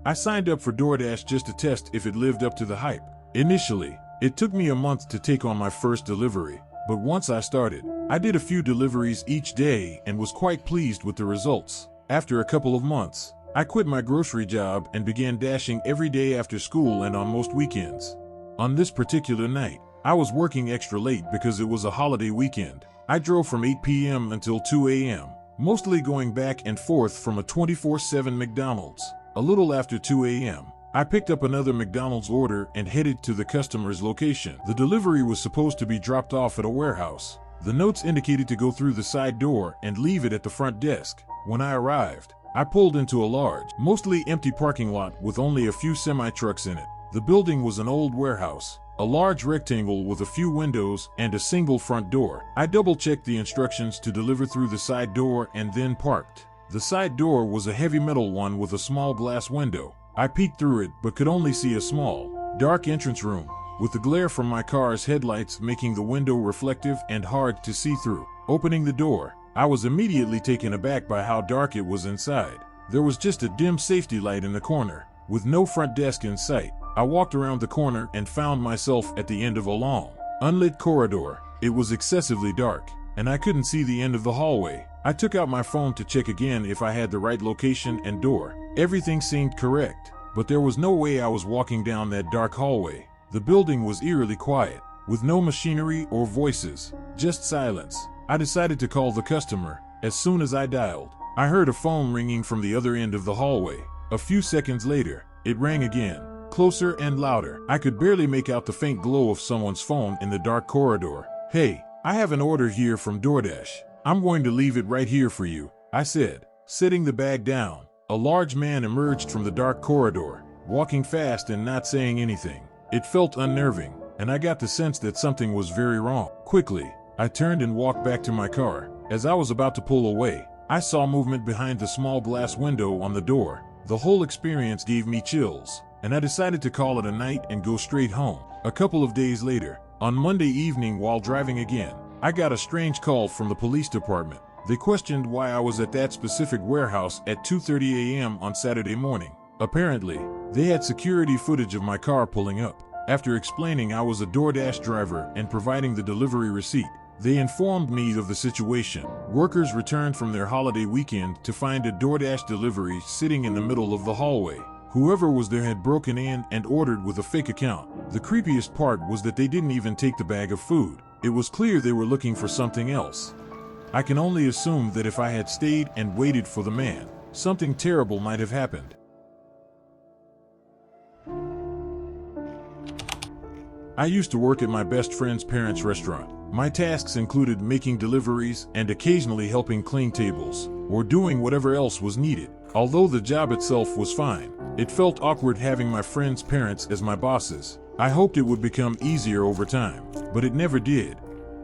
I signed up for DoorDash just to test if it lived up to the hype. Initially, it took me a month to take on my first delivery, but once I started, I did a few deliveries each day and was quite pleased with the results. After a couple of months, I quit my grocery job and began dashing every day after school and on most weekends. On this particular night, I was working extra late because it was a holiday weekend. I drove from 8 p.m. until 2 a.m., mostly going back and forth from a 24/7 McDonald's. A little after 2 a.m., I picked up another McDonald's order and headed to the customer's location. The delivery was supposed to be dropped off at a warehouse. The notes indicated to go through the side door and leave it at the front desk. When I arrived, I pulled into a large, mostly empty parking lot with only a few semi-trucks in it. The building was an old warehouse, a large rectangle with a few windows and a single front door. I double-checked the instructions to deliver through the side door and then parked. The side door was a heavy metal one with a small glass window. I peeked through it but could only see a small, dark entrance room, with the glare from my car's headlights making the window reflective and hard to see through. Opening the door, I was immediately taken aback by how dark it was inside. There was just a dim safety light in the corner, with no front desk in sight. I walked around the corner and found myself at the end of a long, unlit corridor. It was excessively dark, and I couldn't see the end of the hallway. I took out my phone to check again if I had the right location and door. Everything seemed correct, but there was no way I was walking down that dark hallway. The building was eerily quiet, with no machinery or voices, just silence. I decided to call the customer. As soon as I dialed, I heard a phone ringing from the other end of the hallway. A few seconds later, it rang again, closer and louder. I could barely make out the faint glow of someone's phone in the dark corridor. "Hey, I have an order here from DoorDash. I'm going to leave it right here for you," I said, setting the bag down. A large man emerged from the dark corridor, walking fast and not saying anything. It felt unnerving, and I got the sense that something was very wrong. Quickly, I turned and walked back to my car. As I was about to pull away, I saw movement behind the small glass window on the door. The whole experience gave me chills, and I decided to call it a night and go straight home. A couple of days later, on Monday evening while driving again, I got a strange call from the police department. They questioned why I was at that specific warehouse at 2:30 a.m. on Saturday morning. Apparently, they had security footage of my car pulling up. After explaining I was a DoorDash driver and providing the delivery receipt, they informed me of the situation. Workers returned from their holiday weekend to find a DoorDash delivery sitting in the middle of the hallway. Whoever was there had broken in and ordered with a fake account. The creepiest part was that they didn't even take the bag of food. It was clear they were looking for something else. I can only assume that if I had stayed and waited for the man, something terrible might have happened. I used to work at my best friend's parents' restaurant. My tasks included making deliveries and occasionally helping clean tables, or doing whatever else was needed. Although the job itself was fine, it felt awkward having my friend's parents as my bosses. I hoped it would become easier over time, but it never did.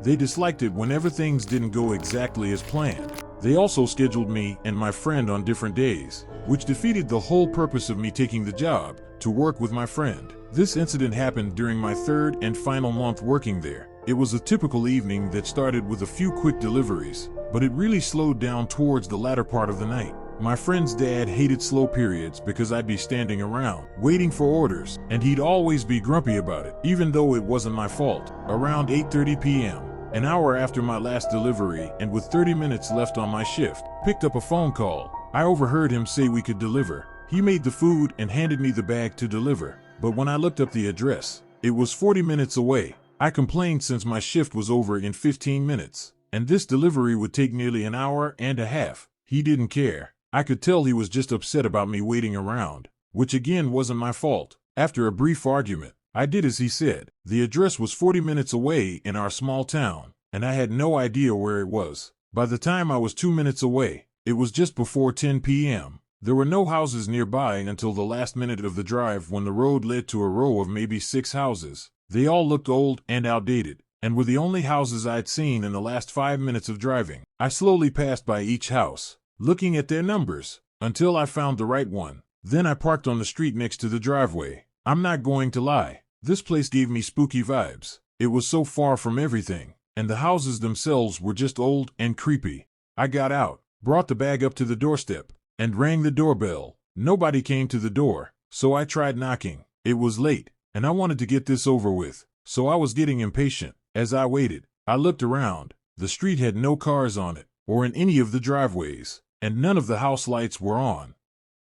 They disliked it whenever things didn't go exactly as planned. They also scheduled me and my friend on different days, which defeated the whole purpose of me taking the job, to work with my friend. This incident happened during my third and final month working there. It was a typical evening that started with a few quick deliveries, but it really slowed down towards the latter part of the night. My friend's dad hated slow periods because I'd be standing around, waiting for orders, and he'd always be grumpy about it, even though it wasn't my fault. Around 8:30 p.m., an hour after my last delivery and with 30 minutes left on my shift, picked up a phone call. I overheard him say we could deliver. He made the food and handed me the bag to deliver, but when I looked up the address, it was 40 minutes away. I complained since my shift was over in 15 minutes, and this delivery would take nearly an hour and a half. He didn't care. I could tell he was just upset about me waiting around, which again wasn't my fault. After a brief argument, I did as he said. The address was 40 minutes away in our small town, and I had no idea where it was. By the time I was 2 minutes away, it was just before 10 p.m. There were no houses nearby until the last minute of the drive when the road led to a row of maybe 6 houses. They all looked old and outdated, and were the only houses I'd seen in the last 5 minutes of driving. I slowly passed by each house, looking at their numbers, until I found the right one. Then I parked on the street next to the driveway. I'm not going to lie, this place gave me spooky vibes. It was so far from everything, and the houses themselves were just old and creepy. I got out, brought the bag up to the doorstep, and rang the doorbell. Nobody came to the door, so I tried knocking. It was late, and I wanted to get this over with, so I was getting impatient. As I waited, I looked around. The street had no cars on it, or in any of the driveways, and none of the house lights were on.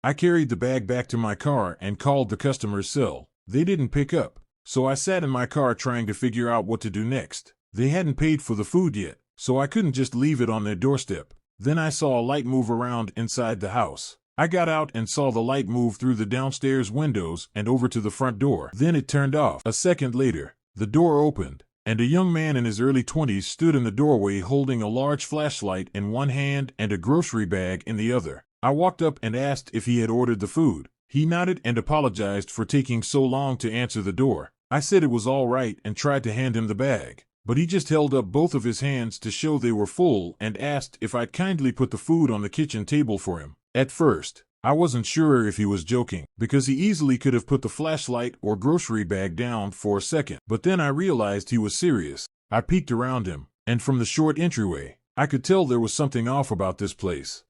I carried the bag back to my car and called the customer's cell. They didn't pick up, so I sat in my car trying to figure out what to do next. They hadn't paid for the food yet, so I couldn't just leave it on their doorstep. Then I saw a light move around inside the house. I got out and saw the light move through the downstairs windows and over to the front door. Then it turned off. A second later, the door opened, and a young man in his early 20s stood in the doorway holding a large flashlight in one hand and a grocery bag in the other. I walked up and asked if he had ordered the food. He nodded and apologized for taking so long to answer the door. I said it was all right and tried to hand him the bag, but he just held up both of his hands to show they were full and asked if I'd kindly put the food on the kitchen table for him. At first, I wasn't sure if he was joking, because he easily could have put the flashlight or grocery bag down for a second, but then I realized he was serious. I peeked around him, and from the short entryway, I could tell there was something off about this place.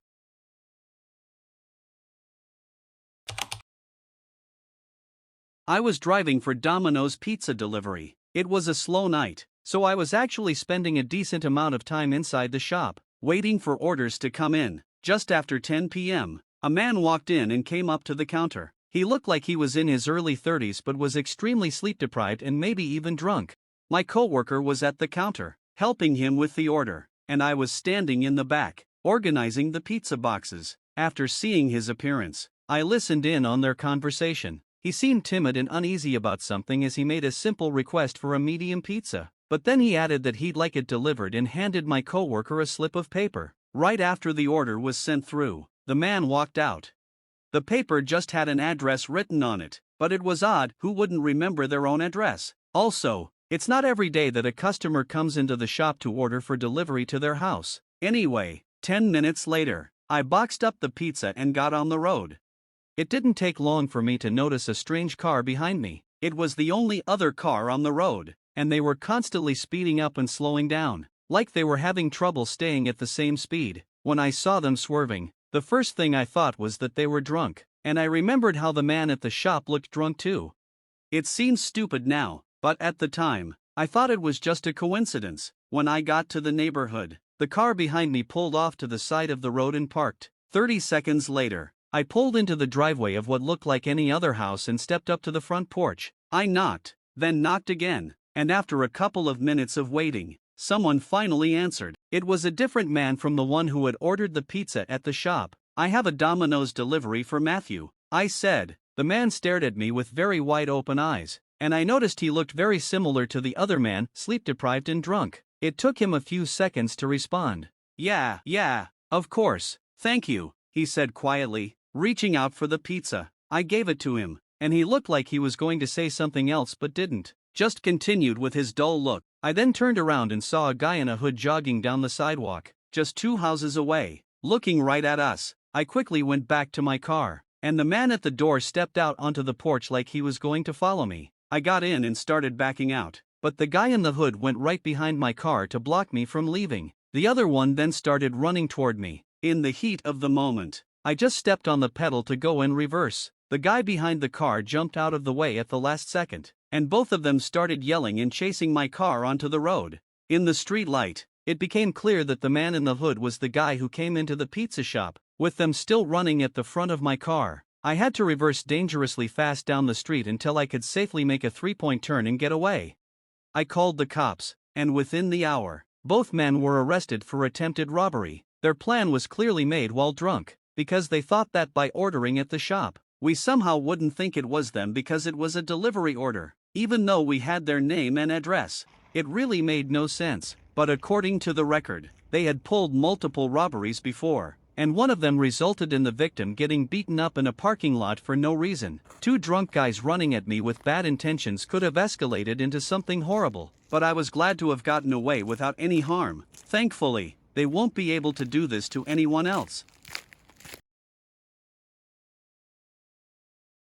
I was driving for Domino's pizza delivery. It was a slow night, so I was actually spending a decent amount of time inside the shop, waiting for orders to come in. Just after 10 p.m., a man walked in and came up to the counter. He looked like he was in his early 30s but was extremely sleep-deprived and maybe even drunk. My coworker was at the counter, helping him with the order, and I was standing in the back, organizing the pizza boxes. After seeing his appearance, I listened in on their conversation. He seemed timid and uneasy about something as he made a simple request for a medium pizza, but then he added that he'd like it delivered and handed my coworker a slip of paper. Right after the order was sent through, the man walked out. The paper just had an address written on it, but it was odd, who wouldn't remember their own address? Also, it's not every day that a customer comes into the shop to order for delivery to their house. Anyway, 10 minutes later, I boxed up the pizza and got on the road. It didn't take long for me to notice a strange car behind me. It was the only other car on the road, and they were constantly speeding up and slowing down, like they were having trouble staying at the same speed. When I saw them swerving, the first thing I thought was that they were drunk, and I remembered how the man at the shop looked drunk too. It seems stupid now, but at the time, I thought it was just a coincidence. When I got to the neighborhood, the car behind me pulled off to the side of the road and parked. 30 seconds later, I pulled into the driveway of what looked like any other house and stepped up to the front porch. I knocked, then knocked again, and after a couple of minutes of waiting, someone finally answered. It was a different man from the one who had ordered the pizza at the shop. "I have a Domino's delivery for Matthew," I said. The man stared at me with very wide open eyes, and I noticed he looked very similar to the other man, sleep-deprived and drunk. It took him a few seconds to respond. Yeah, of course, thank you," he said quietly, reaching out for the pizza. I gave it to him, and he looked like he was going to say something else but didn't. Just continued with his dull look. I then turned around and saw a guy in a hood jogging down the sidewalk, just 2 houses away, looking right at us. I quickly went back to my car, and the man at the door stepped out onto the porch like he was going to follow me. I got in and started backing out, but the guy in the hood went right behind my car to block me from leaving. The other one then started running toward me. In the heat of the moment, I just stepped on the pedal to go in reverse. The guy behind the car jumped out of the way at the last second, and both of them started yelling and chasing my car onto the road. In the street light, it became clear that the man in the hood was the guy who came into the pizza shop, with them still running at the front of my car. I had to reverse dangerously fast down the street until I could safely make a 3-point turn and get away. I called the cops, and within the hour, both men were arrested for attempted robbery. Their plan was clearly made while drunk, because they thought that by ordering at the shop, we somehow wouldn't think it was them because it was a delivery order, even though we had their name and address. It really made no sense, but according to the record, they had pulled multiple robberies before, and one of them resulted in the victim getting beaten up in a parking lot for no reason. 2 drunk guys running at me with bad intentions could have escalated into something horrible, but I was glad to have gotten away without any harm. Thankfully, they won't be able to do this to anyone else.